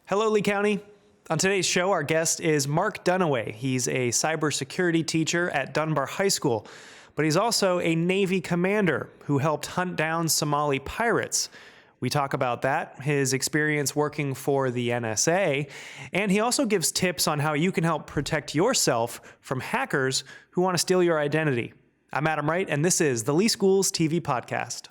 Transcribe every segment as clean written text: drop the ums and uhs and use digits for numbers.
Hello, Lee County. On today's show, our guest is Mark Dunaway. He's a cybersecurity teacher at Dunbar High School, but he's also a Navy commander who helped hunt down Somali pirates. We talk about that, his experience working for the NSA, and he also gives tips on how you can help protect yourself from hackers who want to steal your identity. I'm Adam Wright, and this is the Lee Schools TV Podcast.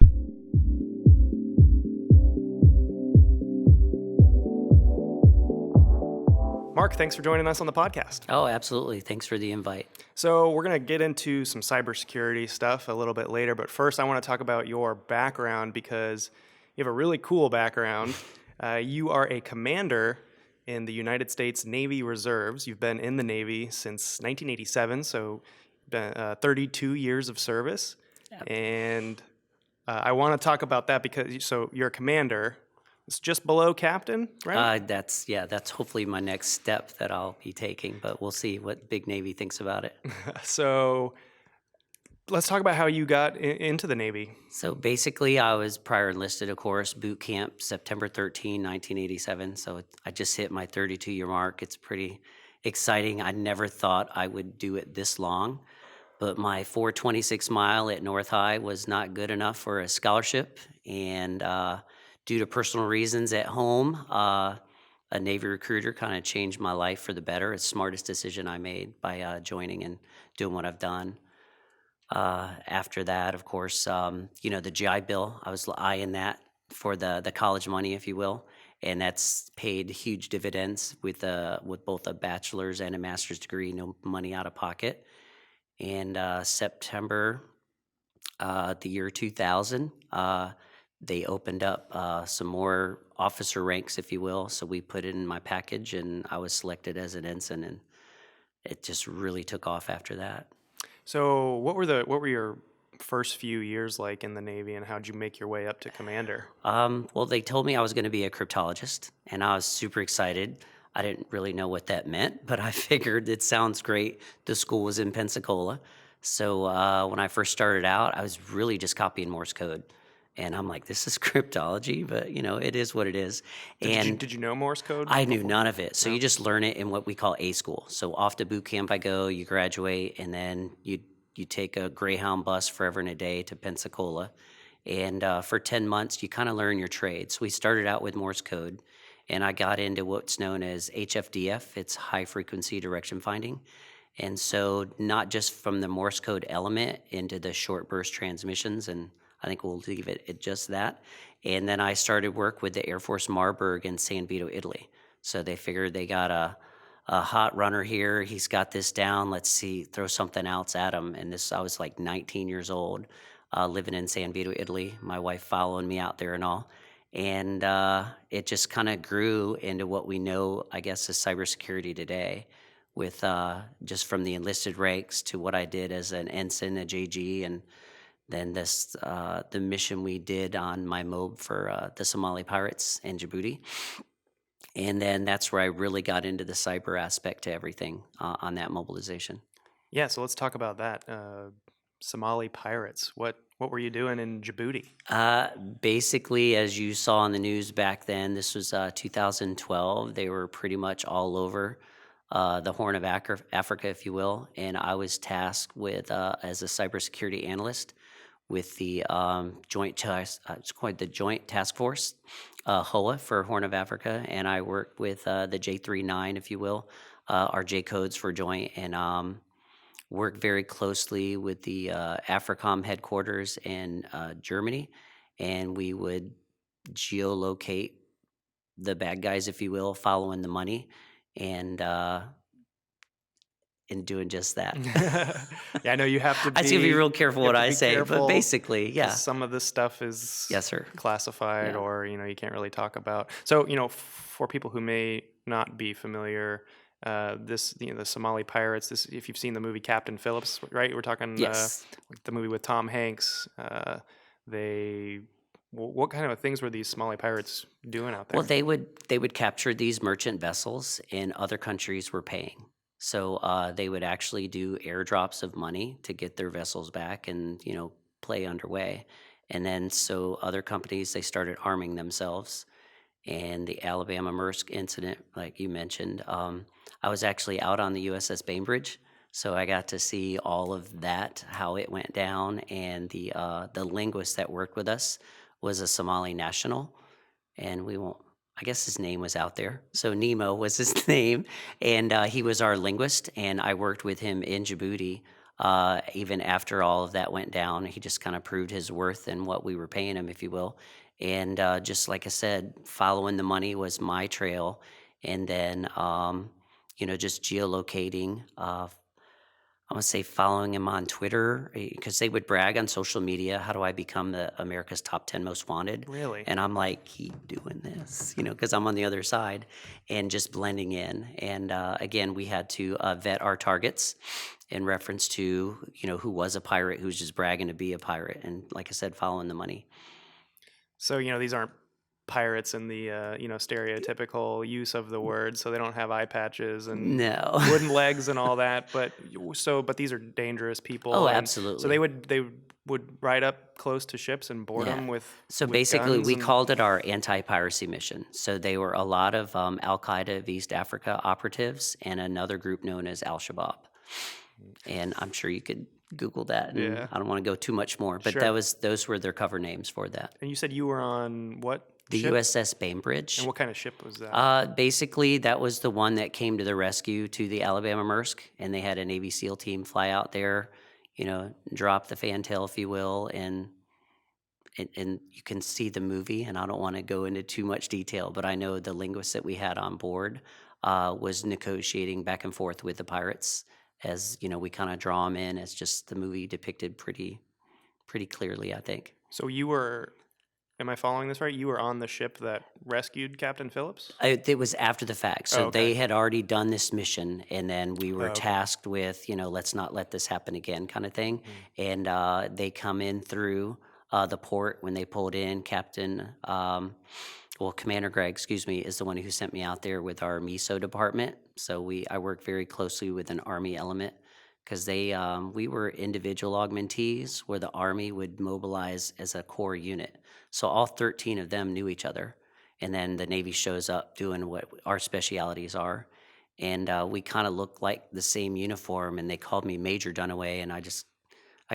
Mark, thanks for joining us on the podcast. Oh, absolutely. Thanks for the invite. So we're going to get into some cybersecurity stuff a little bit later, but first I want to talk about your background because you have a really cool background. You are a commander in the United States Navy Reserves. You've been in the Navy since 1987, so 32 years of service. Yep. And I want to talk about that because you're a commander. It's just below captain, right? That's hopefully my next step that I'll be taking, but we'll see what Big Navy thinks about it. So let's talk about how you got into the Navy. So basically, I was prior enlisted, of course, boot camp, September 13, 1987. So I just hit my 32-year mark. It's pretty exciting. I never thought I would do it this long, but my 426 mile at North High was not good enough for a scholarship, and due to personal reasons at home, a Navy recruiter kind of changed my life for the better. It's the smartest decision I made by joining and doing what I've done. After that, of course, the GI Bill, I was eyeing that for the college money, if you will, and that's paid huge dividends with both a bachelor's and a master's degree, no money out of pocket. And September, the year 2000, they opened up some more officer ranks, if you will. So we put it in my package, and I was selected as an ensign, and it just really took off after that. So what were your first few years like in the Navy, and how'd you make your way up to commander? Well, they told me I was going to be a cryptologist, and I was super excited. I didn't really know what that meant, but I figured it sounds great. The school was in Pensacola. So when I first started out, I was really just copying Morse code. And I'm like, this is cryptology, but it is what it is. Did you know Morse code? I knew none of it. So you just learn it in what we call A school. So off to boot camp I go, you graduate, and then you take a Greyhound bus forever and a day to Pensacola. And for 10 months, you kind of learn your trade. So we started out with Morse code, and I got into what's known as HFDF. It's high frequency direction finding. And so not just from the Morse code element into the short burst transmissions, and I think we'll leave it at just that. And then I started work with the Air Force Marburg in San Vito, Italy. So they figured they got a hot runner here. He's got this down. Let's see, throw something else at him. And I was like 19 years old, living in San Vito, Italy. My wife following me out there and all. And it just kind of grew into what we know, I guess, as cybersecurity today, with just from the enlisted ranks to what I did as an ensign, a JG, and then the mission we did on my MOB for the Somali pirates in Djibouti. And then that's where I really got into the cyber aspect to everything on that mobilization. Yeah, so let's talk about that. Somali pirates. What were you doing in Djibouti? Basically, as you saw on the news back then, this was 2012. They were pretty much all over the Horn of Africa, if you will. And I was tasked with, as a cybersecurity analyst, with the Joint Task Force, HOA for Horn of Africa, and I worked with the J39, if you will, our J codes for joint, and worked very closely with the AFRICOM headquarters in Germany, and we would geolocate the bad guys, if you will, following the money, and in doing just that. Yeah, I know you have to be... I have to be real careful what I say, but basically, yeah. Some of this stuff is yes, sir. Classified, or, you can't really talk about. So, for people who may not be familiar, the Somali pirates, if you've seen the movie Captain Phillips, right? We're talking yes. The movie with Tom Hanks. What kind of things were these Somali pirates doing out there? Well, they would capture these merchant vessels, and other countries were paying. So they would actually do airdrops of money to get their vessels back and, play underway. And then so other companies, they started arming themselves. and the Alabama Maersk incident, like you mentioned. I was actually out on the USS Bainbridge, so I got to see all of that, how it went down, and the linguist that worked with us was a Somali national, and we won't. I guess his name was out there. So Nemo was his name, and he was our linguist, and I worked with him in Djibouti. Even after all of that went down, he just kind of proved his worth and what we were paying him, if you will. And just like I said, following the money was my trail, and then just geolocating. I want to say following him on Twitter because they would brag on social media. How do I become the America's top 10 most wanted? Really? And I'm like, keep doing this, because I'm on the other side and just blending in. And again, we had to vet our targets in reference to, who was a pirate, who's just bragging to be a pirate. And like I said, following the money. So, these aren't pirates in the, stereotypical use of the word. So they don't have eye patches and No. wooden legs and all that. But these are dangerous people. Oh, and absolutely. So they would ride up close to ships and board them with. So with basically, guns we and- called it our anti-piracy mission. So they were a lot of Al-Qaeda of East Africa operatives and another group known as Al-Shabaab. And I'm sure you could Google that. And Yeah. I don't want to go too much more, but Sure. those were their cover names for that. And you said you were on what? The ship? USS Bainbridge. And what kind of ship was that? Basically, that was the one that came to the rescue to the Alabama Maersk, and they had a Navy SEAL team fly out there, drop the fantail, if you will, and you can see the movie. And I don't want to go into too much detail, but I know the linguist that we had on board was negotiating back and forth with the pirates, as we kind of draw them in, as just the movie depicted pretty clearly, I think. So you were. Am I following this right? You were on the ship that rescued Captain Phillips? It was after the fact. So Oh, okay. they had already done this mission, and then we were Oh, okay. tasked with, let's not let this happen again kind of thing. And they come in through the port when they pulled in. Commander Greg, excuse me, is the one who sent me out there with our MISO department. So I worked very closely with an Army element because we were individual augmentees where the Army would mobilize as a core unit. So all 13 of them knew each other. And then the Navy shows up doing what our specialities are. And we kind of looked like the same uniform, and they called me Major Dunaway, and I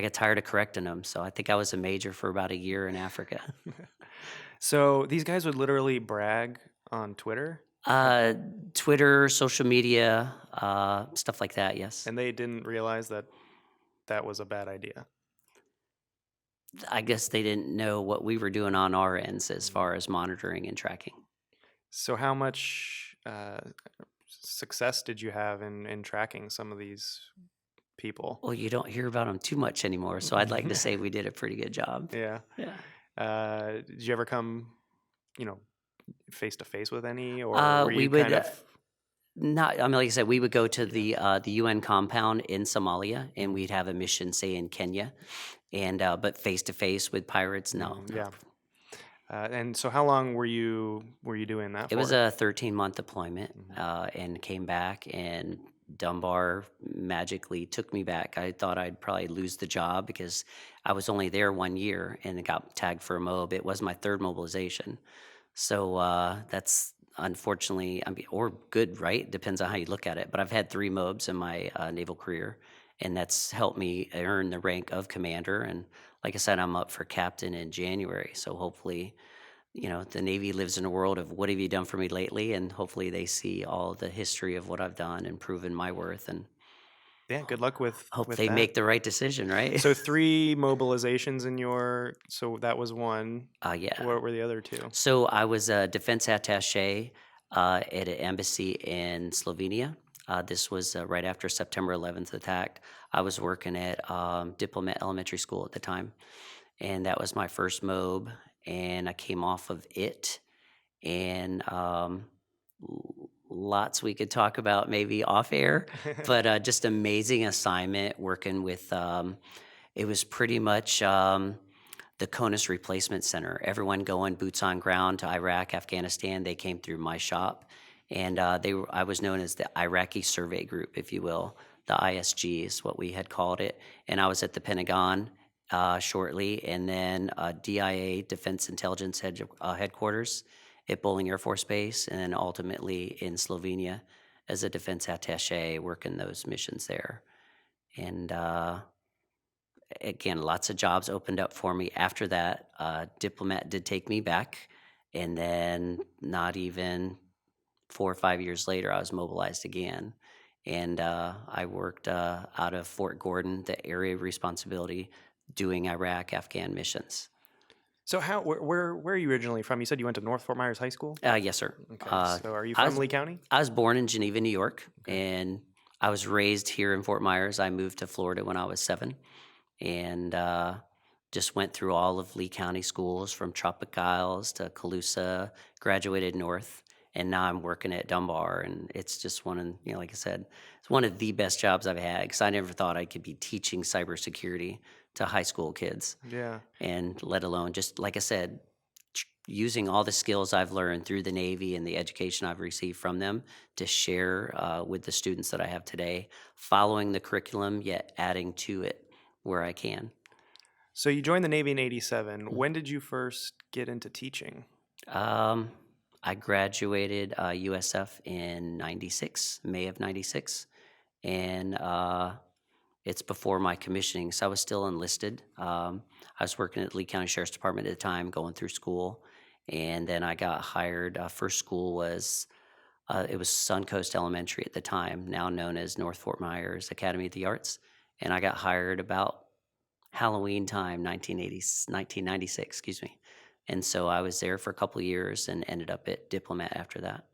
got tired of correcting them. So I think I was a major for about a year in Africa. So these guys would literally brag on Twitter? Twitter, social media, stuff like that, yes. And they didn't realize that was a bad idea. I guess they didn't know what we were doing on our ends as far as monitoring and tracking. So how much success did you have in tracking some of these people? Well, you don't hear about them too much anymore, so I'd like to say we did a pretty good job. Yeah. Did you ever come, face to face with any, or were you kind of? Not. I mean, like I said, we would go to the UN compound in Somalia, and we'd have a mission, say, in Kenya, and but face to face with pirates, no. Yeah. And so, how long were you doing that for? It was a 13-month deployment, and came back, and Dunbar magically took me back. I thought I'd probably lose the job because I was only there 1 year and got tagged for a mob. It was my third mobilization. So that's unfortunately, or good, right? Depends on how you look at it. But I've had 3 mobs in my naval career, and that's helped me earn the rank of commander. And like I said, I'm up for captain in January. So hopefully, the Navy lives in a world of what have you done for me lately? And hopefully they see all the history of what I've done and proven my worth. And yeah, good luck with hope they make the right decision, right? So 3 mobilizations so that was one. Yeah. What were the other 2? So I was a defense attaché at an embassy in Slovenia. This was right after September 11th attack. I was working at Diplomat Elementary School at the time, and that was my first MOB, and I came off of it, and lots we could talk about maybe off air, but just amazing assignment working with, it was pretty much the CONUS Replacement Center. Everyone going boots on ground to Iraq, Afghanistan, they came through my shop. And I was known as the Iraqi Survey Group, if you will. The ISG is what we had called it. And I was at the Pentagon shortly, and then DIA, Defense Intelligence Headquarters. at Bowling Air Force Base, and then ultimately in Slovenia as a defense attaché working those missions there. And again, lots of jobs opened up for me after that. Diplomat did take me back, and then not even 4 or 5 years later, I was mobilized again. And I worked out of Fort Gordon, the area of responsibility, doing Iraq, Afghan missions. So where are you originally from? You said you went to North Fort Myers High School? Yes, sir. Okay. So are you I from was Lee County? I was born in Geneva, New York, Okay. and I was raised here in Fort Myers. I moved to Florida when I was 7, and just went through all of Lee County schools from Tropic Isles to Colusa. Graduated north, and now I'm working at Dunbar, and it's just one of like I said, it's one of the best jobs I've had because I never thought I could be teaching cybersecurity to high school kids, Yeah. and let alone just like I said, using all the skills I've learned through the Navy and the education I've received from them to share with the students that I have today, following the curriculum, yet adding to it where I can. So you joined the Navy in '87. When did you first get into teaching? Um, I graduated USF in 96, May of 96, and it's before my commissioning, so I was still enlisted. I was working at Lee County Sheriff's Department at the time, going through school, and then I got hired. First school was it was Suncoast Elementary at the time, now known as North Fort Myers Academy of the Arts, and I got hired about Halloween time, 1996, excuse me. And so I was there for a couple of years and ended up at Diplomat after that.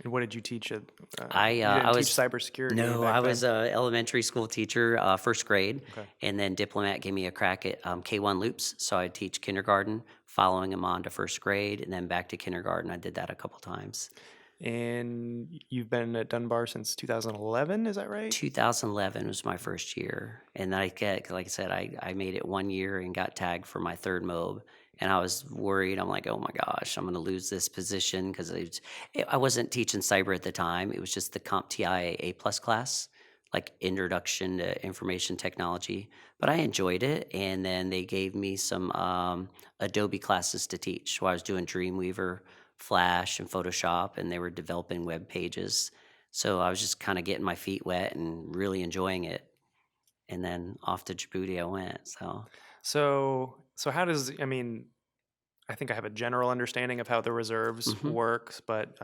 And what did you teach at? You I didn't teach was cybersecurity No, back I then? was a elementary school teacher, first grade, Okay. and then Diplomat gave me a crack at K-1 loops. So I'd teach kindergarten, following them on to first grade, and then back to kindergarten. I did that a couple times. And you've been at Dunbar since 2011, is that right? 2011 was my first year, and like I said, I made it 1 year and got tagged for my third mob, and I was worried. I'm like, oh my gosh, I'm going to lose this position because I wasn't teaching cyber at the time. It was just the CompTIA A+ class, like Introduction to Information Technology, but I enjoyed it, and then they gave me some Adobe classes to teach. So I was doing Dreamweaver, Flash, and Photoshop, and they were developing web pages. So I was just kind of getting my feet wet and really enjoying it. And then off to Djibouti I went. So So how does, I mean, I think I have a general understanding of how the reserves mhm. works, but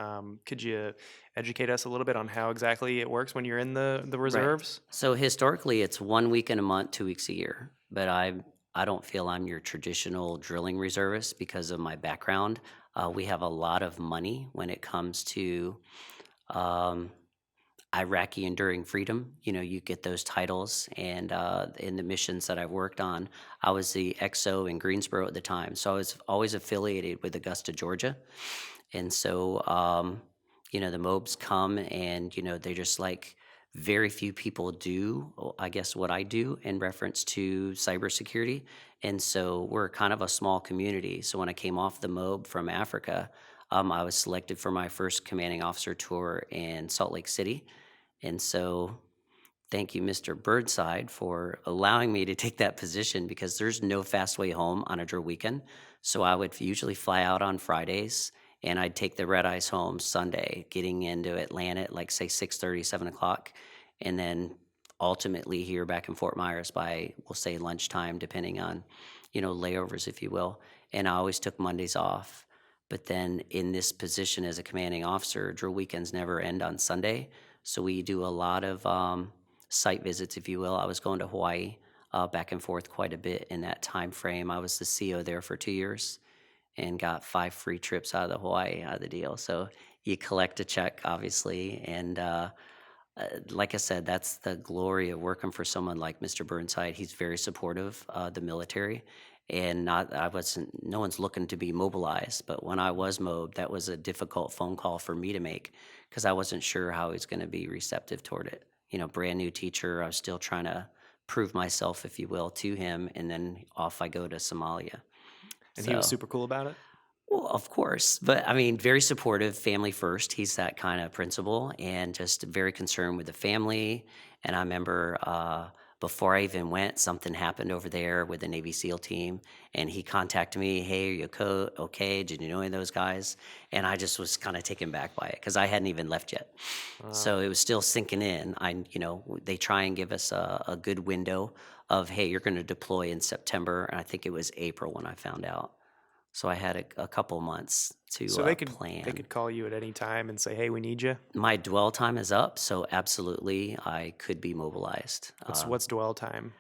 could you educate us a little bit on how exactly it works when you're in the Right. reserves? So historically, it's 1 week in a month, 2 weeks a year. But I don't feel I'm your traditional drilling reservist because of my background. We have a lot of money when it comes to um, Iraqi Enduring Freedom. You get those titles, and in the missions that I've worked on, I was the XO in Greensboro at the time, so I was always affiliated with Augusta, Georgia, and so the mobs come, and they're just like very few people do, I guess, what I do in reference to cybersecurity, and so we're kind of a small community. So when I came off the mob from Africa, I was selected for my first commanding officer tour in Salt Lake City, and so, thank you, Mr. Burnside, for allowing me to take that position because there's no fast way home on a drill weekend. So I would usually fly out on Fridays and I'd take the red eyes home Sunday, getting into Atlanta at like say 6:30, 7 o'clock, and then ultimately here back in Fort Myers by we'll say lunchtime, depending on, layovers, if you will. And I always took Mondays off. But then in this position as a commanding officer, drill weekends never end on Sunday. So we do a lot of site visits, if you will. I was going to Hawaii back and forth quite a bit in that time frame. I was the CO there for 2 years and got 5 free trips out of the Hawaii out of the deal. So you collect a check, obviously, and like I said, that's the glory of working for someone like Mr. Burnside. He's very supportive of the military, and no one's looking to be mobilized. But when I was mobbed, that was a difficult phone call for me to make because I wasn't sure how he's going to be receptive toward it. Brand new teacher, I was still trying to prove myself, if you will, to him, and then off I go to Somalia. And he was So. super cool about it? Well, of course, but I mean, very supportive, family first. He's that kind of principal, and just very concerned with the family. And I remember Before I even went, something happened over there with the Navy SEAL team, and he contacted me. Hey, are you okay? Did you know any of those guys? And I just was kind of taken back by it because I hadn't even left yet. Wow. So it was still sinking in. They try and give us a good window of, hey, you're going to deploy in September. And I think it was April when I found out. So I had a couple months to So they plan. could call you at any time and say, "Hey, we need you." My dwell time is up, so absolutely I could be mobilized. What's dwell time?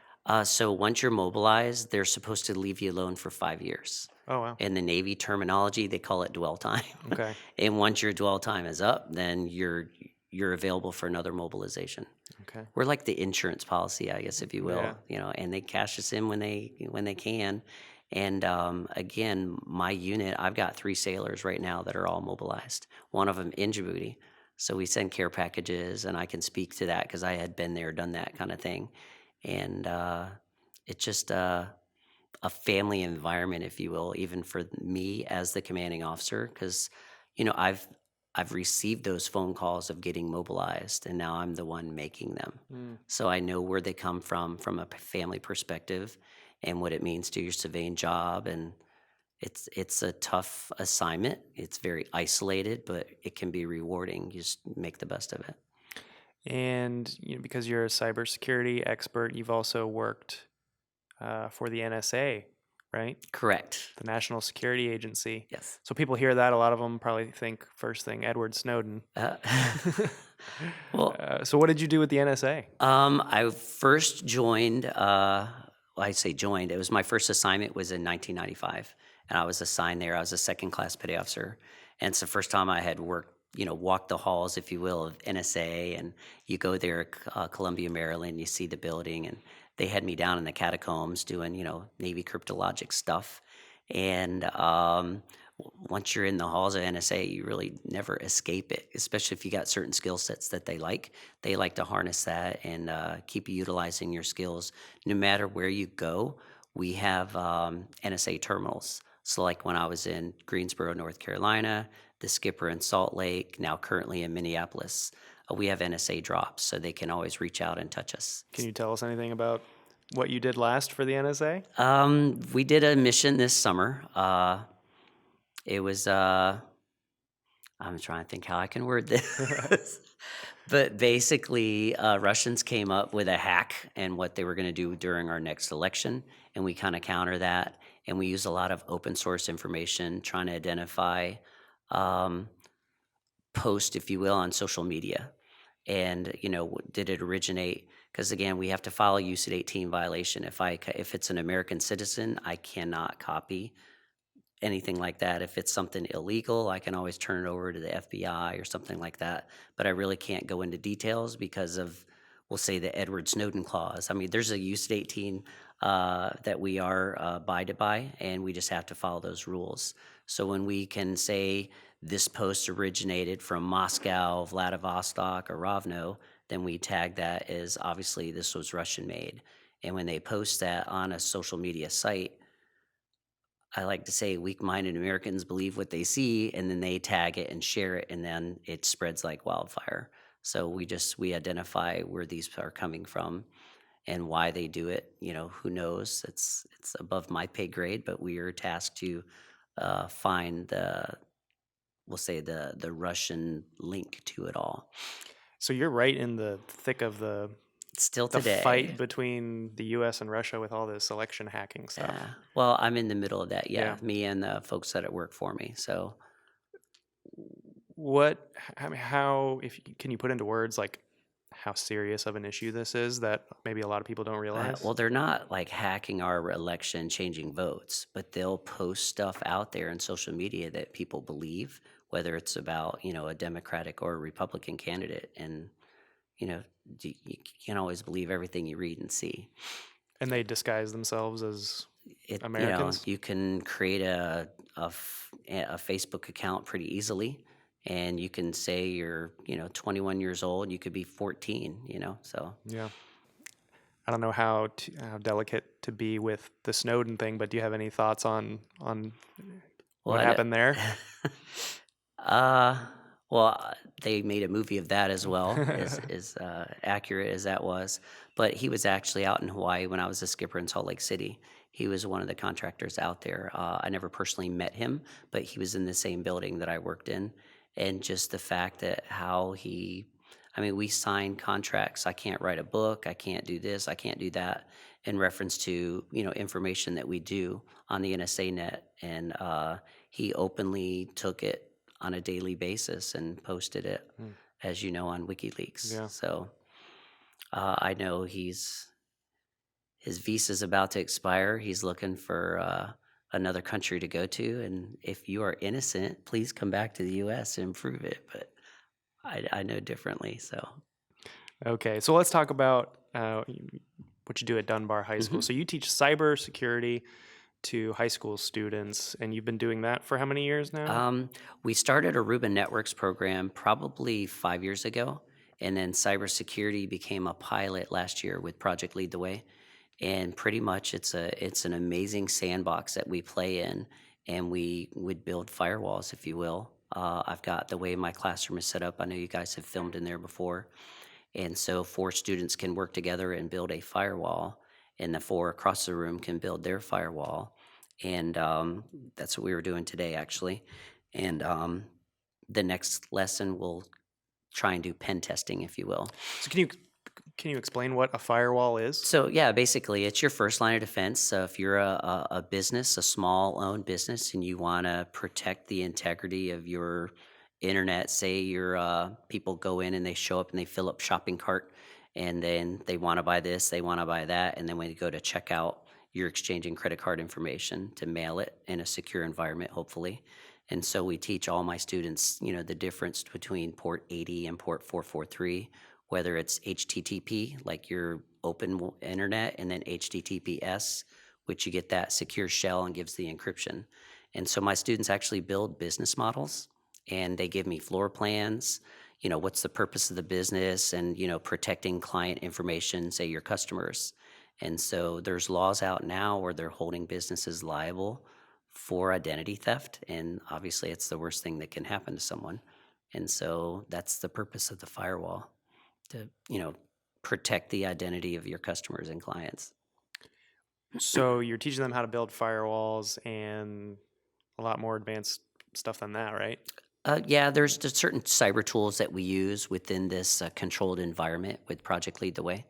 So once you're mobilized, they're supposed to leave you alone for 5 years. Oh wow. In the Navy terminology, they call it dwell time. Okay. And once your dwell time is up, then you're available for another mobilization. Okay. We're like the insurance policy, I guess, if you Yeah. will, and they cash us in when they can. And again, my unit, I've got 3 sailors right now that are all mobilized. One of them in Djibouti, so we send care packages, and I can speak to that because I had been there, done that kind of thing, and it's just a family environment, if you will, even for me as the commanding officer, because I've received those phone calls of getting mobilized, and now I'm the one making them. Mm. So I know where they come from a family perspective, and what it means to your civilian job. And it's a tough assignment. It's very isolated, but it can be rewarding. You just make the best of it. And because you're a cybersecurity expert, you've also worked for the NSA, right? Correct. The National Security Agency. Yes. So people hear that. A lot of them probably think first thing Edward Snowden. Uh, well, So what did you do with the NSA? I first joined. I say joined. It was my first assignment was in 1995, and I was assigned there. I was a second class petty officer, and it's the first time I had worked. Walked the halls, if you will, of NSA, and you go there, Columbia, Maryland. You see the building, and they had me down in the catacombs doing, Navy cryptologic stuff, and once you're in the halls of NSA, you really never escape it, especially if you got certain skill sets that they like. They like to harness that and keep you utilizing your skills. No matter where you go, we have NSA terminals. So, like when I was in Greensboro, North Carolina, the Skipper in Salt Lake, now currently in Minneapolis, we have NSA drops, so they can always reach out and touch us. Can you tell us anything about what you did last for the NSA? We did a mission this summer. It was I'm trying to think how I can word this. But basically, Russians came up with a hack and what they were going to do during our next election, and we kind of counter that. And we use a lot of open source information, trying to identify posts, if you will, on social media. And did it originate? Because again, we have to file a UCIT 18 violation. If it's an American citizen, I cannot copy anything like that. If it's something illegal, I can always turn it over to the FBI or something like that. But I really can't go into details because of, we'll say, the Edward Snowden clause. I mean, there's a UCIT 18 that we are abided by, and we just have to follow those rules. So when we can say this post originated from Moscow, Vladivostok, or Rovno, then we tag that as obviously this was Russian made. And when they post that on a social media site, I like to say weak-minded Americans believe what they see, and then they tag it and share it, and then it spreads like wildfire. So we identify where these are coming from and why they do it. Who knows? It's above my pay grade, but we are tasked to find we'll say the Russian link to it all. So you're right in the thick of the Still the today. fight between the U.S. and Russia with all this election hacking stuff. Yeah. Well, I'm in the middle of that. Yeah. Me and the folks that work for me. So can you put into words like how serious of an issue this is that maybe a lot of people don't realize? well, they're not like hacking our election, changing votes, but they'll post stuff out there in social media that people believe, whether it's about a Democratic or a Republican candidate, and you can't always believe everything you read and see. And they disguise themselves as It Americans? you can create a Facebook account pretty easily, and you can say you're 21 years old. You could be 14. So Yeah. I don't know how delicate to be with the Snowden thing, but do you have any thoughts on Well, what happened there? uh, Well, they made a movie of that as well, as accurate as that was. But he was actually out in Hawaii when I was a skipper in Salt Lake City. He was one of the contractors out there. I never personally met him, but he was in the same building that I worked in. And just the fact that how he, I mean, we signed contracts. I can't write a book. I can't do this. I can't do that in reference to, information that we do on the NSA net. And he openly took it on a daily basis and posted it, Hmm. as you know, on WikiLeaks. Yeah. So I know his visa's about to expire. He's looking for another country to go to, and if you are innocent, please come back to the U.S. and prove it. But I know differently. So Okay, so let's talk about what you do at Dunbar High School. Mhm. So you teach cybersecurity to high school students, and you've been doing that for how many years now? We started a Rubin Networks program probably 5 years ago, and then cybersecurity became a pilot last year with Project Lead the Way. And pretty much it's an amazing sandbox that we play in, and we would build firewalls, if you will. I've got the way my classroom is set up. I know you guys have filmed in there before, and so four students can work together and build a firewall, and the four across the room can build their firewall. And that's what we were doing today, actually. And the next lesson we'll try and do pen testing, if you will. So can you explain what a firewall is? So yeah, basically, it's your first line of defense. So if you're a business, a small-owned business, and you want to protect the integrity of your internet, say your people go in and they show up and they fill up shopping cart, and then they want to buy this, they want to buy that, and then when you go to checkout, you're exchanging credit card information to mail it in a secure environment, hopefully. And so we teach all my students, the difference between port 80 and port 443, whether it's HTTP, like your internet, and then HTTPS, which you get that secure shell and gives the encryption. And so my students actually build business models, and they give me floor plans, what's the purpose of the business, and, protecting client information, say your customers. And so there's laws out now where they're holding businesses liable for identity theft. And obviously, it's the worst thing that can happen to someone. And so that's the purpose of the firewall, to protect the identity of your customers and clients. So you're teaching them how to build firewalls and a lot more advanced stuff than that, right? Yeah, there's just certain cyber tools that we use within this controlled environment with Project Lead the Way.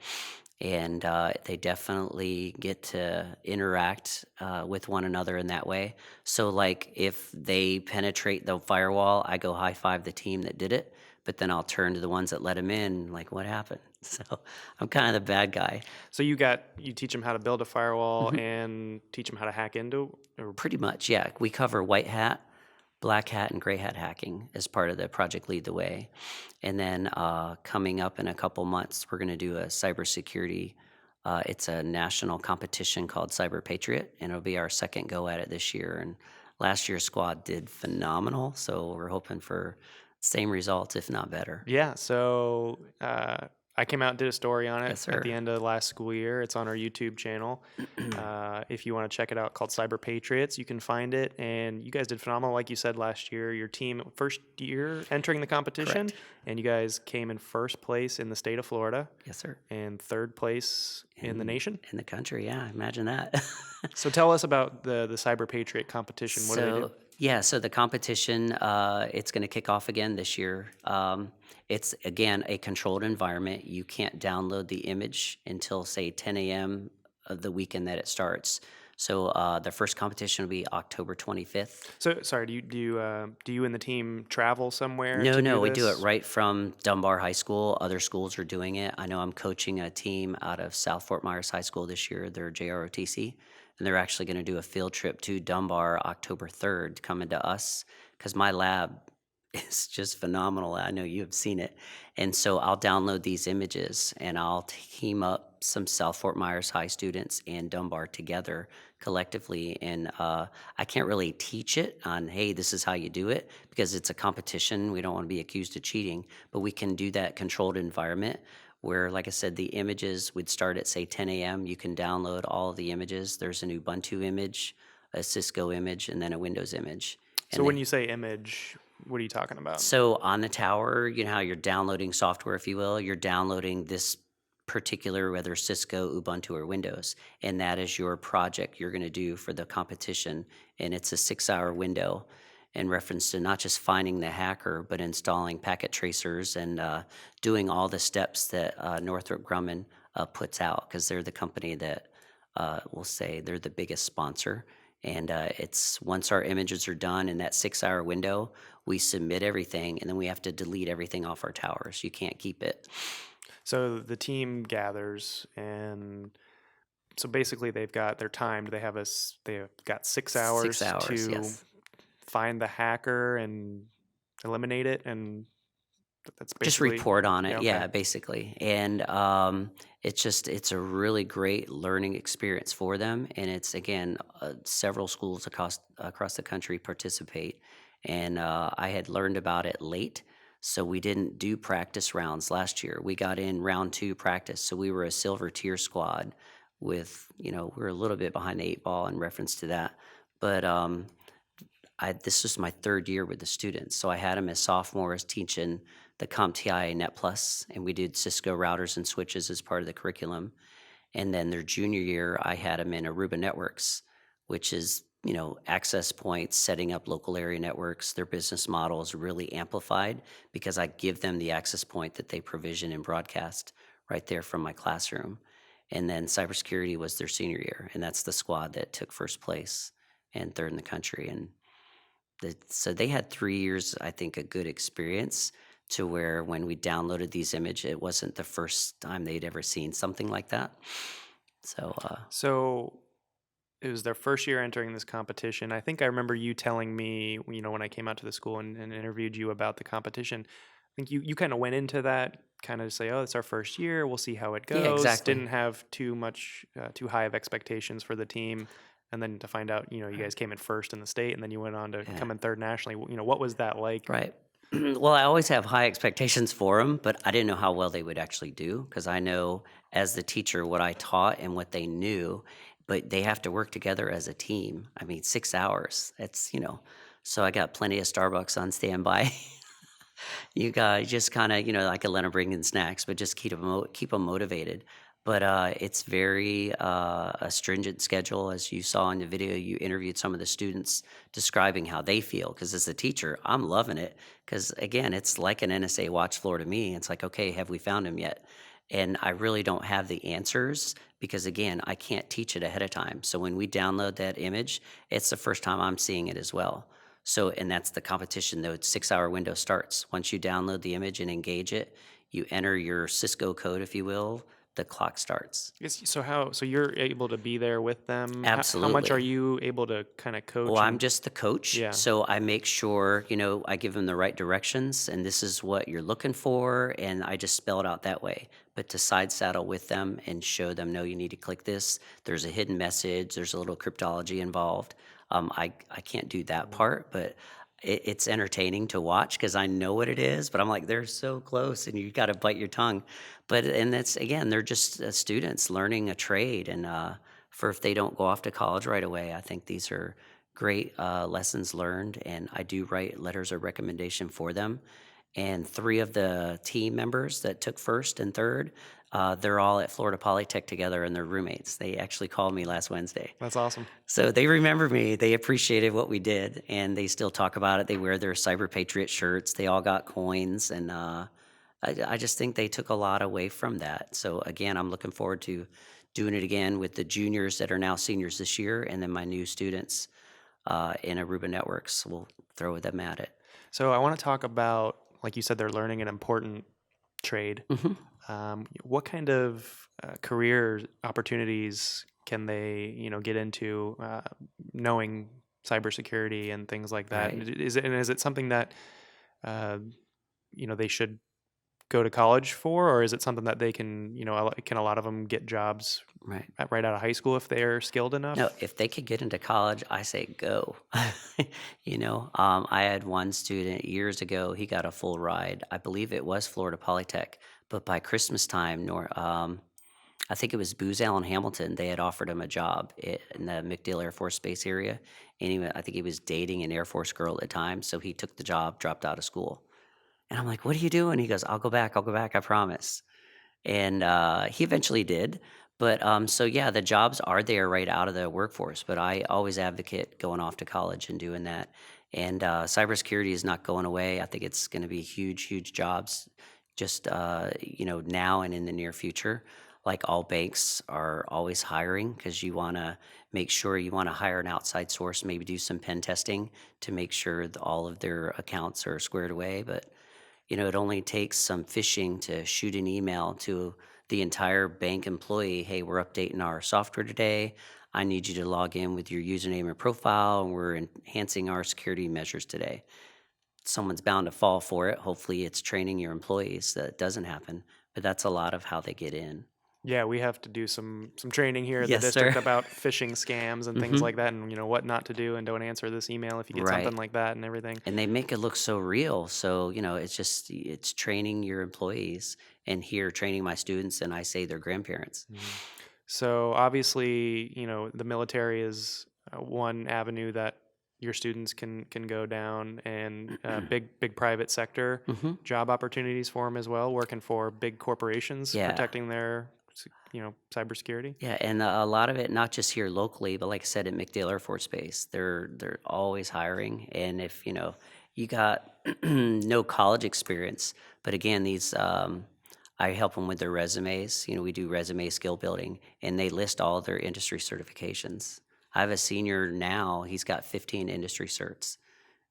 And they definitely get to interact with one another in that way. So, like, if they penetrate the firewall, I go high five the team that did it, but then I'll turn to the ones that let them in, like, what happened? So, I'm kind of the bad guy. So you teach them how to build a firewall Mhm. and teach them how to hack into, or Pretty much, yeah. We cover white hat, black hat, and gray hat hacking as part of the Project Lead the Way. And then coming up in a couple months, we're going to do a cybersecurity. It's a national competition called CyberPatriot, and it'll be our second go at it this year. And last year's squad did phenomenal, so we're hoping for same results, if not better. yeah. So I came out and did a story on it Yes, at the sir. end of last school year. It's on our YouTube channel. If you want to check it out, called Cyber Patriots, you can find it. And you guys did phenomenal, like you said last year. Your team first year entering the competition, Correct. and you guys came in first place in the state of Florida Yes, sir. and third place in the nation. In the country, yeah. Imagine that. So tell us about the Cyber Patriot competition. What do they do? So yeah, so the competition, it's going to kick off again this year. It's again a controlled environment. You can't download the image until say 10 a.m. of the weekend that it starts. So the first competition will be October 25th. So sorry, do you and the team travel somewhere No, to do no, we do it this? right from Dunbar High School. Other schools are doing it. I know I'm coaching a team out of South Fort Myers High School this year. They're JROTC, and they're actually going to do a field trip to Dunbar October 3rd, coming to us because my lab is just phenomenal. I know you have seen it. And so I'll download these images and I'll team up some South Fort Myers High students and Dunbar together collectively. And I can't really teach it on, hey, this is how you do it, because it's a competition. We don't want to be accused of cheating, but we can do that controlled environment where, like I said, the images would start at, say, 10 a.m. You can download all of the images. There's an Ubuntu image, a Cisco image, and then a Windows image. So And when they you say image, what are you talking about? So on the tower, you know how you're downloading software, if you will, you're downloading this particular, whether Cisco, Ubuntu, or Windows, and that is your project you're going to do for the competition. And it's a 6 hour window in reference to not just finding the hacker, but installing packet tracers and doing all the steps that Northrop Grumman puts out, because they're the company that will say they're the biggest sponsor. And it's once our images are done in that 6 hour window, we submit everything, and then we have to delete everything off our towers. You can't keep it. So the team gathers, and so basically they're timed. They've got 6 hours 6 hours, to yes. find the hacker and eliminate it, and that's Just basically, report on yeah, it, okay. yeah, basically. And it's a really great learning experience for them. And it's again, several schools across the country participate. And I had learned about it late, so we didn't do practice rounds last year. We got in round 2 practice, so we were a silver tier squad. We're a little bit behind the 8 ball in reference to that, but this was my 3rd year with the students. So I had them as sophomores teaching the CompTIA Net Plus, and we did Cisco routers and switches as part of the curriculum. And then their junior year, I had them in Aruba Networks, which is, access points, setting up local area networks. Their business model is really amplified because I give them the access point that they provision and broadcast right there from my classroom. And then cybersecurity was their senior year, and that's the squad that took first place and 3rd in the country. And so they had 3 years, I think, a good experience, to where when we downloaded these images, it wasn't the first time they'd ever seen something like that. So So it was their first year entering this competition. I think I remember you telling me, when I came out to the school and interviewed you about the competition. I think you kind of went into that kind of say, oh, it's our first year. We'll see how it yeah, goes. exactly. Didn't have too high of expectations for the team. And then to find out, you guys came in first in the state, and then you went on to Yeah, come in third nationally. What was that like? right. Well, I always have high expectations for them, but I didn't know how well they would actually do, because I know as the teacher what I taught and what they knew, but they have to work together as a team. I mean, 6 hours. So I got plenty of Starbucks on standby. You guys just kind of, I can let them bring in snacks, but just keep them motivated. But it's very a stringent schedule. As you saw in the video, you interviewed some of the students describing how they feel. Because as a teacher, I'm loving it. Because again, it's like an NSA watch floor to me. It's like, okay, have we found him yet? And I really don't have the answers, because again, I can't teach it ahead of time. So when we download that image, it's the first time I'm seeing it as well. So, and that's the competition, though. 6 hour window starts. Once you download the image and engage it, you enter your Cisco code, if you will, the clock starts. So you're able to be there with them. How much are Absolutely. you able to kind of Well, coach I'm and just the coach, yeah? so I make sure, I give them the right directions, and this is what you're looking for, and I just spell it out that way. But to side saddle with them and show them, no, you need to click this. There's a hidden message. There's a little cryptology involved. I can't do that part, but it's entertaining to watch because I know what it is. But I'm like, they're so close, and you got to bite your tongue. And that's again, they're just students learning a trade, and for if they don't go off to college right away, I think these are great lessons learned, and I do write letters of recommendation for them. And 3 of the team members that took first and third, they're all at Florida Polytech together, and they're roommates. They actually called me last Wednesday. That's awesome. So they remember me. They appreciated what we did, and they still talk about it. They wear their CyberPatriot shirts. They all got coins, and I just think they took a lot away from that. So again, I'm looking forward to doing it again with the juniors that are now seniors this year, and then my new students in Aruba Networks. We'll throw them at it. So I want to talk about, like you said, they're learning an important trade. Hmm. What kind of career opportunities can they, get into, knowing cybersecurity and things like that? Right. Is it something that they should go to college for, or is it something that they can, can a lot of them get jobs Right. right out of high school if they're skilled No, enough? if they could get into college, I say go. I had one student years ago. He got a full ride. I believe it was Florida Polytech, but by Christmas time, I think it was Booz Allen Hamilton. They had offered him a job in the MacDill Air Force Base area. And I think he was dating an Air Force girl at the time. So he took the job, dropped out of school. And I'm like, what are you doing? He goes, I'll go back, I promise. And he eventually did. But so yeah, the jobs are there right out of the workforce. But I always advocate going off to college and doing that. And cybersecurity is not going away. I think it's going to be huge, huge jobs, just now and in the near future. Like all banks are always hiring because you want to make sure you want to hire an outside source, maybe do some pen testing to make sure that all of their accounts are squared away. But it only takes some phishing to shoot an email to the entire bank employee. Hey, we're updating our software today. I need you to log in with your username and profile, and we're enhancing our security measures today. Someone's bound to fall for it. Hopefully, it's training your employees that it doesn't happen, but that's a lot of how they get in. Yeah, we have to do some training here at the Yes, sir. district about phishing scams and things Hmm. like that, and what not to do, and don't answer this email if you get something Right. like that and everything. And they make it look so real. So, it's training your employees and here training my students, and I say their grandparents. Mhm. So obviously, the military is one avenue that your students can go down, and big private sector Hmm. job opportunities for them as well, working for big corporations, Yeah. protecting their cybersecurity. Yeah, and a lot of it, not just here locally, but like I said, at MacDill Air Force Base, they're always hiring. And if you got no college experience, but again, these I help them with their resumes. We do resume skill building, and they list all their industry certifications. I have a senior now; he's got 15 industry certs,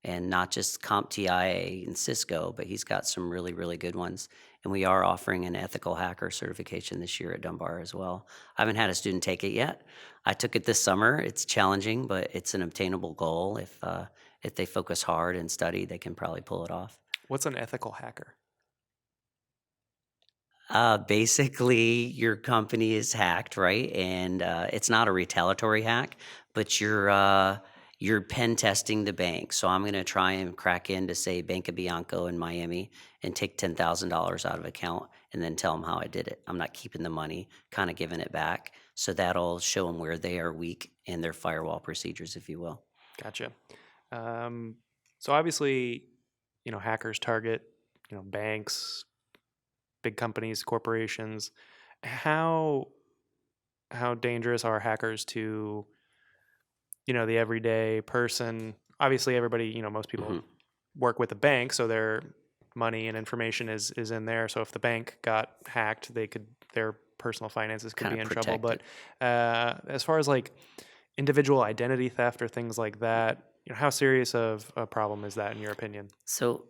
and not just CompTIA and Cisco, but he's got some really, really good ones. And we are offering an ethical hacker certification this year at Dunbar as well. I haven't had a student take it yet. I took it this summer. It's challenging, but it's an obtainable goal. If they focus hard and study, they can probably pull it off. What's an ethical hacker? Basically, your company is hacked, right? And it's not a retaliatory hack, but you're pen testing the bank. So I'm going to try and crack into, say, Bank of Bianco in Miami and take $10,000 out of account and then tell them how I did it. I'm not keeping the money, kind of giving it back. So that'll show them where they are weak in their firewall procedures, if you will. Gotcha. Um, so obviously, hackers target, banks, big companies, corporations. How how dangerous are hackers to, the everyday person? Obviously, everybody, most people Hmm. work with a bank, so their money and information is in there. So if the bank got hacked, their personal finances could Kind be of in trouble. protect But it. as far as like individual identity theft or things like that, how serious of a problem is that in your opinion? So,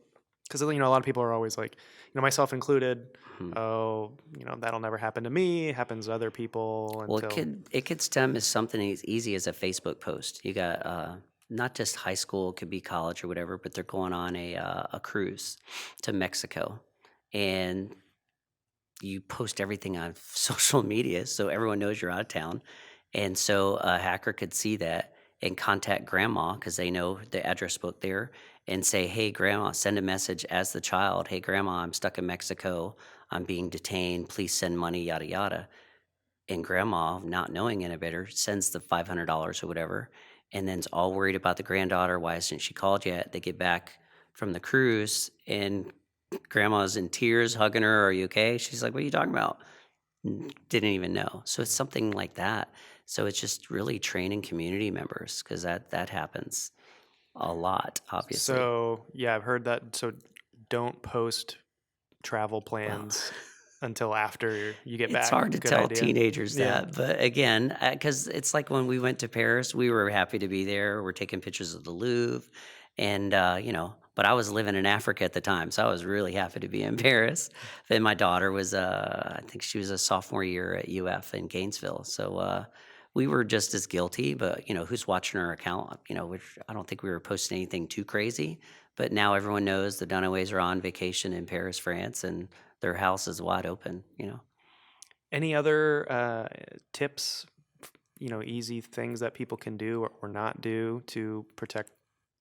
Because a lot of people are always like, myself included, mhm. oh, that'll never happen to me. It happens to other people Well, until. it could stem as something as easy as a Facebook post. You got not just high school, it could be college or whatever, but they're going on a cruise to Mexico, and you post everything on social media, so everyone knows you're out of town, and so a hacker could see that and contact grandma because they know the address book there, and say, "Hey, grandma, send a message as the child. Hey, grandma, I'm stuck in Mexico. I'm being detained. Please send money. Yada yada." And grandma, not knowing any better, sends the $500 or whatever, and then's all worried about the granddaughter. Why hasn't she called yet? They get back from the cruise, and grandma's in tears, hugging her. Are you okay? She's like, what are you talking about? Didn't even know. So it's something like that. So it's just really training community members because that happens a lot, obviously. So yeah, I've heard that. So don't post travel Well, plans until after you get it's back. hard to Good tell idea. teenagers Yeah. that, but again, because it's like when we went to Paris, we were happy to be there. We're taking pictures of the Louvre, and but I was living in Africa at the time, so I was really happy to be in Paris. Then my daughter was, I think she was a sophomore year at UF in Gainesville, so we were just as guilty. But who's watching our account? I don't think we were posting anything too crazy. But now everyone knows the Dunaways are on vacation in Paris, France, and their house is wide open. Any other tips, easy things that people can do or not do to protect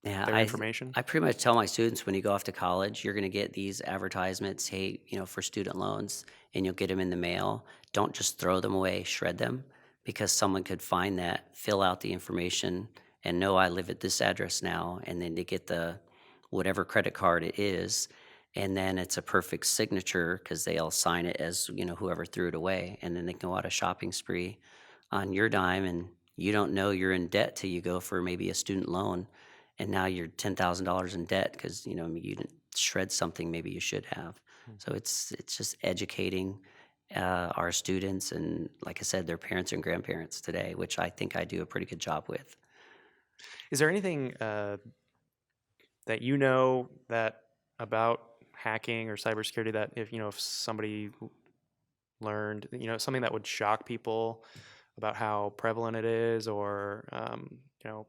Yeah, their information? I pretty much tell my students when you go off to college, you're going to get these advertisements, hey, for student loans, and you'll get them in the mail. Don't just throw them away, shred them, because someone could find that, fill out the information, and know I live at this address now, and then they get the whatever credit card it is, and then it's a perfect signature because they'll sign it as whoever threw it away, and then they can go out a shopping spree on your dime, and you don't know you're in debt till you go for maybe a student loan, and now you're $10,000 in debt because you didn't shred something maybe you should have. Mm. So it's just educating our students and, like I said, their parents and grandparents today, which I think I do a pretty good job with. Is there anything that you know that about hacking or cybersecurity that if somebody learned, something that would shock people about how prevalent it is, or you know,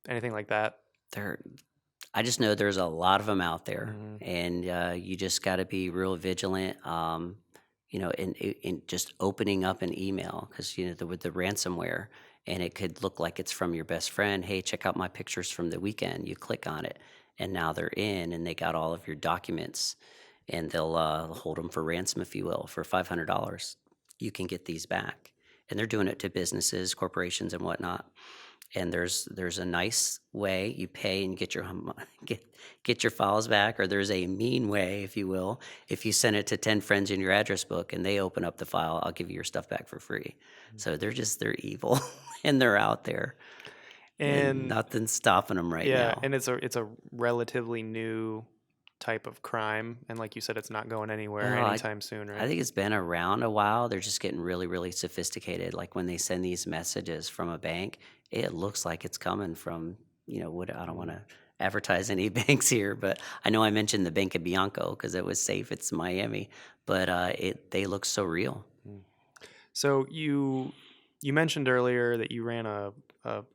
anything like that? There, I just know there's a lot of them out there, Hmm. and you just got to be real vigilant. In just opening up an email because with the ransomware, and it could look like it's from your best friend. Hey, check out my pictures from the weekend. You click on it, and now they're in, and they got all of your documents, and they'll hold them for ransom, if you will, for $500. You can get these back, and they're doing it to businesses, corporations, and whatnot. And there's a nice way you pay and get your get your files back, or there's a mean way, if you will. If you send it to 10 friends in your address book and they open up the file, I'll give you your stuff back for free. So they're evil and they're out there, and And nothing's stopping them right yeah, now. and it's a relatively new type of crime, and like you said, it's not going anywhere Well, anytime soon, I right? think it's been around a while. They're just getting really, really sophisticated. Like when they send these messages from a bank, it looks like it's coming from, what I don't want Mm. to advertise any banks here, but I know I mentioned the Bank of Bianco because it was safe. It's Miami, but they look so real. Mm. So you mentioned earlier that you ran a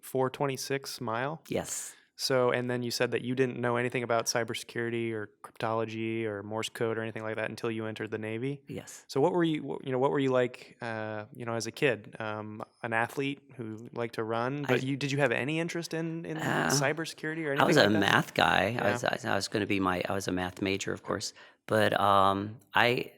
426 mile. Yes, So, and then you said that you didn't know anything about cybersecurity or cryptology or Morse code or anything like that until you entered the Navy. yes. So, what were you like, as a kid? An athlete who liked to run, I but did you have any interest in uh, cybersecurity or I anything was a like that? math guy. Yeah. I was going to be I was a math major, of Okay. course, but I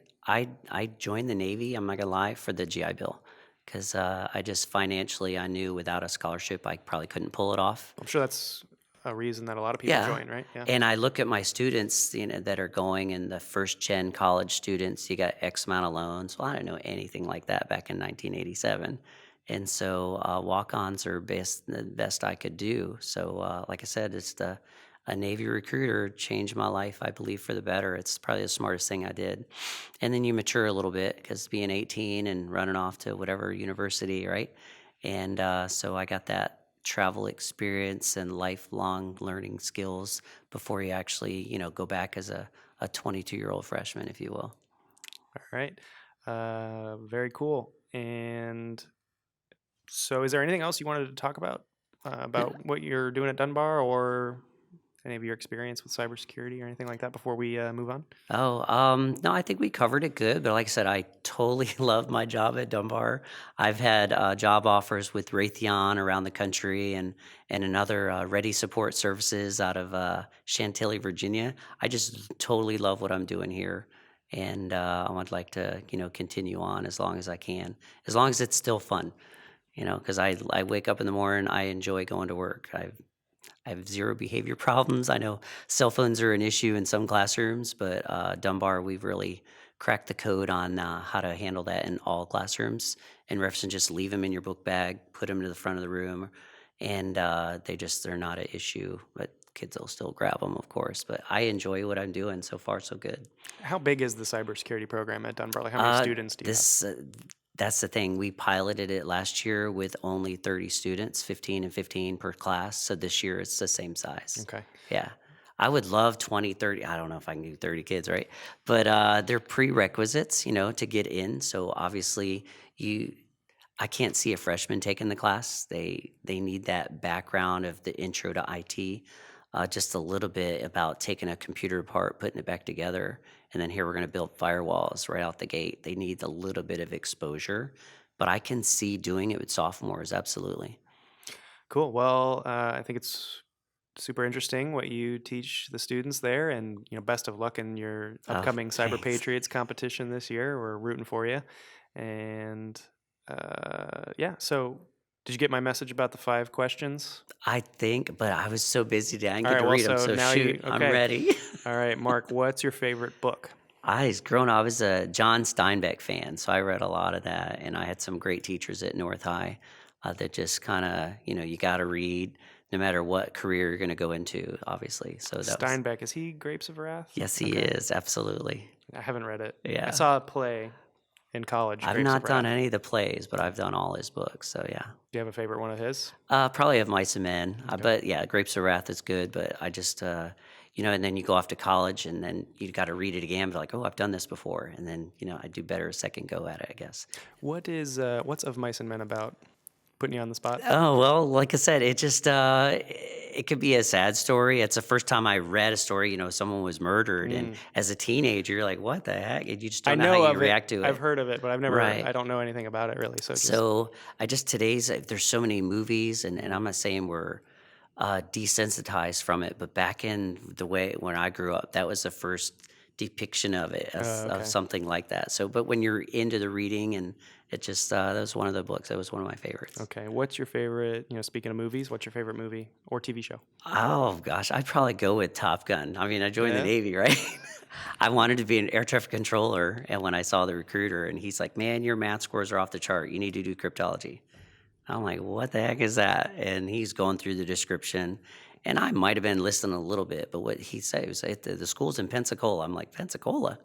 joined the Navy. I'm not gonna lie, for the GI Bill, because I just financially I knew without a scholarship I probably couldn't pull it off. I'm sure that's a reason that a lot of people Yeah, join, right? Yeah. and I look at my students, that are going, and the first gen college students. You got X amount of loans. Well, I didn't know anything like that back in 1987, and so walk-ons are the best I could do. So, like I said, a Navy recruiter changed my life, I believe, for the better. It's probably the smartest thing I did. And then you mature a little bit because being 18 and running off to whatever university, right? And so I got that travel experience and lifelong learning skills before you actually, go back as a 22-year-old freshman, if you will. All right. Very cool. And so, is there anything else you wanted to talk about what you're doing at Dunbar, or any of your experience with cybersecurity or anything like that before we move on? Oh, no, I think we covered it good. But like I said, I totally love my job at Dunbar. I've had job offers with Raytheon around the country, and another Ready Support Services out of Chantilly, Virginia. I just totally love what I'm doing here, and I would like to, continue on as long as I can, as long as it's still fun. Because I wake up in the morning, I enjoy going to work. I have zero behavior problems. I know cell phones are an issue in some classrooms, but Dunbar, we've really cracked the code on how to handle that in all classrooms. In reference to just leave them in your book bag, put them to the front of the room, and they're not an issue. But kids will still grab them, of course. But I enjoy what I'm doing so far, so good. How big is the cybersecurity program at Dunbar? Like, how many Uh, students do you have? this that's the thing. We piloted it last year with only 30 students, 15 and 15 per class. So this year it's the same size. Okay. Yeah. I would love 20, 30. I don't know if I can do 30 kids, right? But they're prerequisites, to get in. So obviously you I can't see a freshman taking the class. They need that background of the intro to IT, just a little bit about taking a computer apart, putting it back together, and then here we're going to build firewalls right out the gate. They need a little bit of exposure, but I can see doing it with sophomores, absolutely. Cool. Well, I think it's super interesting what you teach the students there, and best of luck in your Oh, upcoming thanks. CyberPatriots competition this year. We're rooting for you. And yeah, so did you get my message about the 5 questions? I think, but I was so busy today, I didn't All get right, to well, read them. so So now shoot, I'm okay. ready. All right, Mark, what's your favorite book? I was a John Steinbeck fan, so I read a lot of that, and I had some great teachers at North High that just kind of, you got to read no matter what career you're going to go into, obviously. So that was, Steinbeck, is he Grapes of Wrath? yes, he Okay, is, absolutely. I haven't read it. I Yeah. saw a play in college, I've Grapes of not done Wrath. any of the plays, but I've done all his books, so yeah. Do you have a favorite one of his? Probably have Mice and Men, Okay. but yeah, Grapes of Wrath is good. But I just, and then you go off to college, and then you got to read it again. But like, oh, I've done this before, and then I do better a second go at it, I guess. What's Of Mice and Men about? Putting you on the spot. Oh well, like I said, it just it could be a sad story. It's the first time I read a story. Someone was murdered, and as a teenager, you're like, "What the heck?" And you just I don't know how know you of it. react to I've it. heard of it, but Right. I don't know anything about it really. So just So I just there's so many movies, and I'm not saying we're desensitized from it, but back in the way when I grew up, that was the first depiction of it, of okay. something like that. So, but when you're into the reading, and it just that was one of the books. That was one of my favorites. Okay. What's your favorite, speaking of movies, what's your favorite movie or TV show? Oh gosh, I'd probably go with Top Gun. I mean, I joined the Yeah. Navy, right? I wanted to be an air traffic controller, and when I saw the recruiter, and he's like, "Man, your math scores are off the chart. You need to do cryptology." I'm like, "What the heck is that?" And he's going through the description, and I might have been listening a little bit, but what he said was, "The school's in Pensacola." I'm like, "Pensacola?"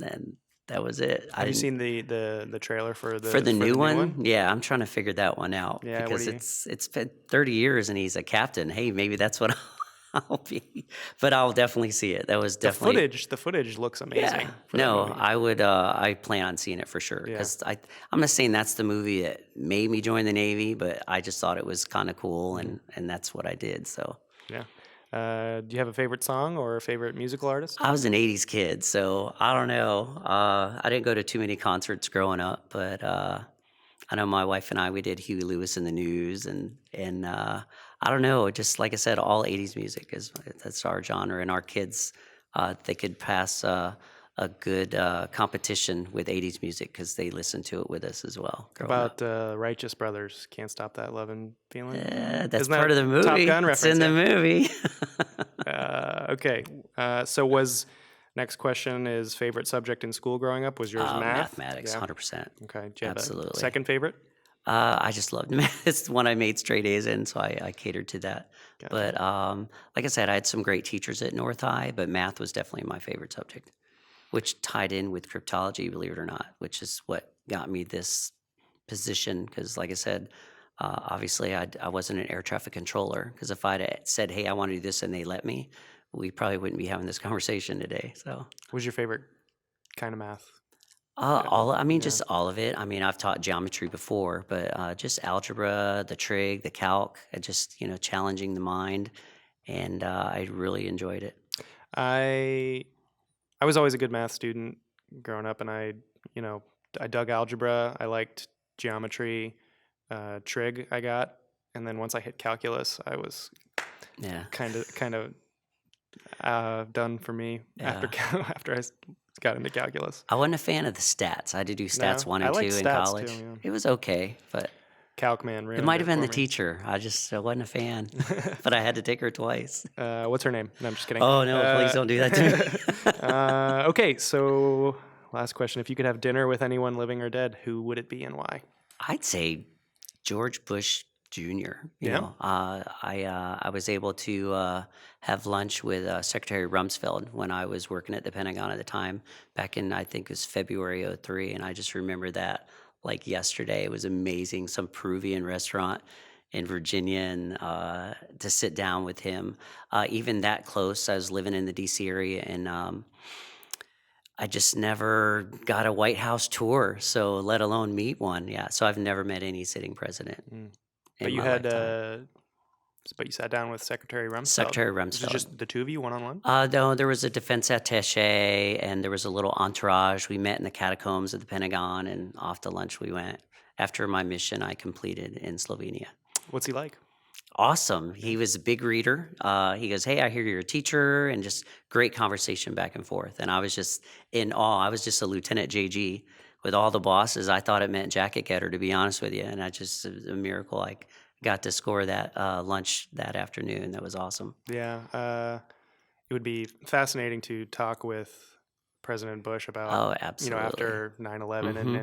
And that was it. I Have you didn't seen the trailer for for the the new new one. one? Yeah, I'm trying to figure that one out Yeah. What because do you? it's been 30 years and he's a captain. Hey, maybe that's what I'll be. But I'll definitely see it. That was definitely The footage looks yeah. amazing for that No, movie. I would. I plan on seeing it for sure Yeah. because I'm not saying that's the movie that made me join the Navy, but I just thought it was kind of cool, and that's what I did. So Yeah. Do you have a favorite song or a favorite musical artist? I was an '80s kid, so I don't know. I didn't go to too many concerts growing up, but I know my wife and we did Huey Lewis in the News, and I don't know. Just like I said, all '80s music is that's our genre, and our kids they could pass a good competition with '80s music because they listen to it with us as well How growing up. about Righteous Brothers? Can't Stop That Lovin' Feeling? That's Isn't part of the that Top movie. Gun It's in reference? the Yeah. movie. Okay. So was next question is favorite subject in school growing up? Was yours math? Mathematics, Yeah. 100%. Okay. Do you have a Absolutely. second favorite? I just loved math. It's the one I made straight A's in, so I catered to that. Gotcha. But like I said, I had some great teachers at North High, but math was definitely my favorite subject, which tied in with cryptology, believe it or not, which is what got me this position. Because, like I said, obviously I wasn't an air traffic controller. Because if I'd said, "Hey, I want to do this," and they let me, we probably wouldn't be having this conversation today. So. What was your favorite kind of math? Just all of it. I mean, I've taught geometry before, but just algebra, the trig, the calc, just challenging the mind, and I really enjoyed it. I I was always a good math student growing up, and I dug algebra. I liked geometry, trig. I got, and then once I hit calculus, I was Yeah, kind of done for me after yeah. after got into calculus. I wasn't a fan of the stats. I had to do stats No, one I and two liked in stats too. college. Yeah. It was okay, but Calc man it ruined might have it been for the me. teacher. I wasn't a fan, but I had to take her twice. What's her name? No, I'm just kidding. Oh no! Please don't do that to me. Okay, so last question. If you could have dinner with anyone living or dead, who would it be and why? I'd say George Bush Jr. Yeah. I was able to have lunch with Secretary Rumsfeld when I was working at the Pentagon at the time, back in I think it was February '03, and I just remember that like yesterday. It was amazing. Some Peruvian restaurant in Virginia, and to sit down with him, even that close. I was living in the D.C. area, and I just never got a White House tour, so let alone meet one. Yeah, so I've never met any sitting president But in you my had, lifetime. but you sat down with Secretary Rumsfeld. Secretary Was it Rumsfeld. just the two of you, one on one? No, there was a defense attaché, and there was a little entourage. We met in the catacombs of the Pentagon, and off to lunch we went after my mission I completed in Slovenia. What's he like? Awesome. He was a big reader. He goes, "Hey, I hear you're a teacher," and just great conversation back and forth. And I was just in awe. I was just a lieutenant JG with all the bosses. I thought it meant jacket getter, to be honest with you. And it was a miracle. I got to score that lunch that afternoon. That was awesome. Yeah, it would be fascinating to talk with President Bush about, Oh, absolutely. after 9/11 Hmm.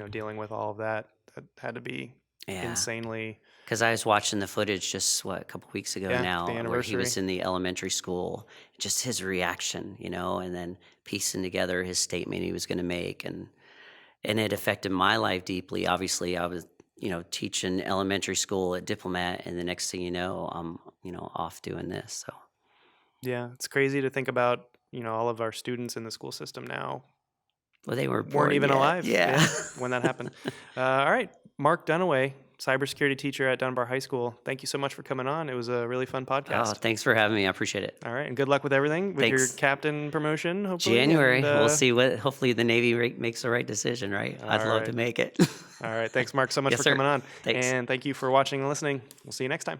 and dealing with all of that. That had to be Yeah. insanely. Because I was watching the footage just a couple weeks ago Yeah, now, the where he anniversary. was in the elementary school, just his reaction, and then piecing together his statement he was going to make, and it affected my life deeply. Obviously, I was, teaching elementary school at Diplomat, and the next thing you know, I'm, off doing this. So Yeah, it's crazy to think about, all of our students in the school system now well, they weren't born even yet. alive, Yeah. when that happened. All right, Mark Dunaway, cybersecurity teacher at Dunbar High School. Thank you so much for coming on. It was a really fun Oh, podcast. thanks for having me. I appreciate it. All right, and good luck with everything with your Thanks. captain promotion, hopefully. January, And, we'll see what. Hopefully, the Navy makes the right decision. Right? I'd all love to right. make it. All right, thanks, Mark, so much Yes, for sir. coming on. Thanks. And thank you for watching and listening. We'll see you next time.